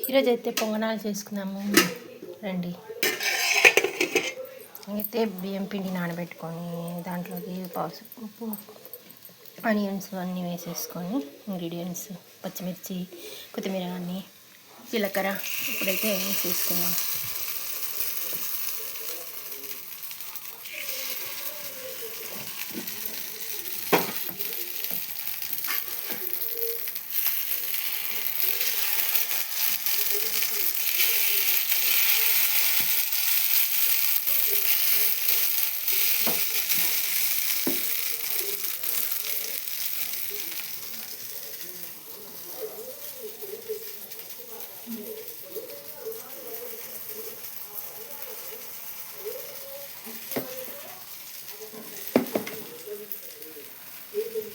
ఈరోజు అయితే పొంగనాలు చేసుకున్నాము రండి. అయితే బియ్యం పిండి నానబెట్టుకొని దాంట్లోకి పసుపు, ఉప్పు, ఆనియన్స్ అన్నీ వేసేసుకొని ఇంగ్రీడియంట్స్ పచ్చిమిర్చి, కొత్తిమీర అన్నీ, జీలకర్ర ఇప్పుడైతే వేసేసుకున్నాం.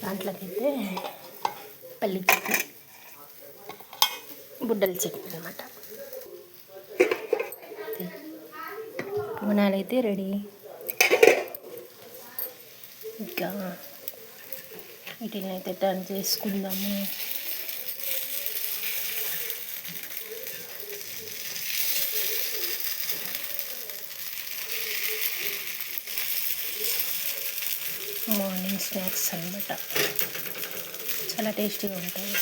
దాంట్లోకి అయితే పల్లి చట్నీ, బుడ్డల చట్నీ అనమాట. పొంగనాలు అయితే రెడీ. ఇంకా వీటిని అయితే టర్న్ చేసుకుందాము. మార్నింగ్ స్నాక్స్ అనమాట, చాలా టేస్టీగా ఉంటాయి.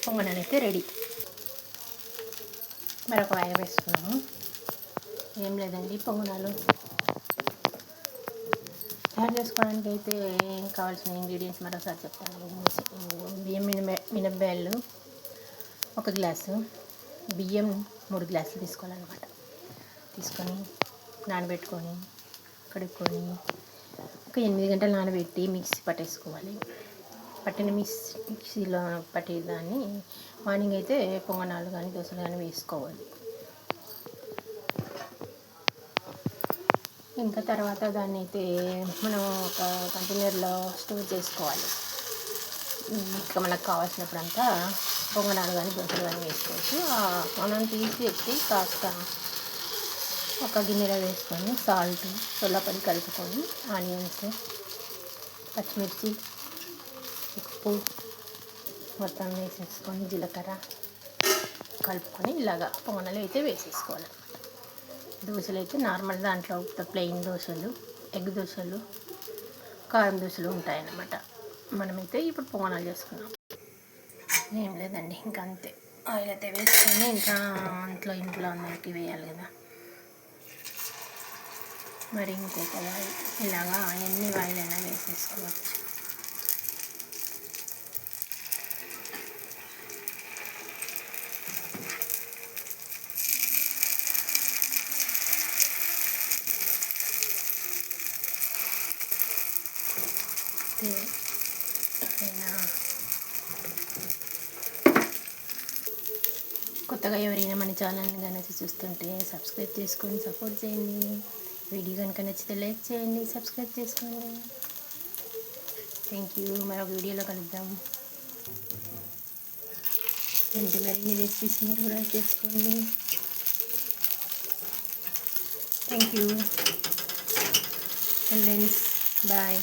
పొంగనాలు అయితే రెడీ. మరొక వాయి వేసుకున్నాము. ఏం లేదండి, పొంగనాలు తయారు చేసుకోవడానికి అయితే కావాల్సిన ఇంగ్రీడియంట్స్ మరోసారి చెప్తాను. బియ్యం మినపబేళ్ళు 1 గ్లాసు, బియ్యం 3 గ్లాసులు తీసుకోవాలన్నమాట. తీసుకొని నానబెట్టుకొని కడుక్కొని ఒక 8 గంటలు నానబెట్టి మిక్సీ పట్టేసుకోవాలి. పట్టిన మిక్సీలో పట్టేదాన్ని మార్నింగ్ అయితే పొంగనాలు కానీ దోశలు కానీ వేసుకోవాలి. ఇంకా తర్వాత దాన్ని అయితే మనం ఒక కంటైనర్లో స్టోర్ చేసుకోవాలి. ఇంకా మనకు కావాల్సినప్పుడంతా పొంగనాలు కానీ దోశలు కానీ వేసుకోవచ్చు. మనం తీసి ఎత్తి కాస్త ఒక గిన్నెలో వేసుకొని సాల్ట్, సొల్లపొడి కలుపుకొని ఆనియన్స్, పచ్చిమిర్చి, ఉప్పు మొత్తం వేసేసుకొని జీలకర్ర కలుపుకొని ఇలాగా పొంగనాలు అయితే వేసేసుకోవాలి. దోశలు అయితే నార్మల్ దాంట్లో ప్లెయిన్ దోశలు, ఎగ్ దోశలు, కారం దోశలు ఉంటాయన్నమాట. మనమైతే ఇప్పుడు పొంగనాలు చేసుకున్నాం. ఏం లేదండి, ఇంకా అంతే. ఆయిల్ అయితే వేసుకొని ఇంకా ఇంట్లో అందరికి వేయాలి కదా, మరి ఇంకొక వాయి ఇలాగా ఎన్ని వాయిలైనా వేసేసుకోవచ్చు. కొత్తగా ఎవరైనా మన ఛానల్ని కనుక చూస్తుంటే సబ్స్క్రైబ్ చేసుకొని సపోర్ట్ చేయండి. వీడియో కనుక నచ్చితే లైక్ చేయండి, సబ్స్క్రైబ్ చేసుకోండి. Thank you. మరొక వీడియోలో కలుద్దాం. అంటే మరిన్ని రెసిపీస్ మీరు కూడా చేసుకోండి. Thank you friends, bye.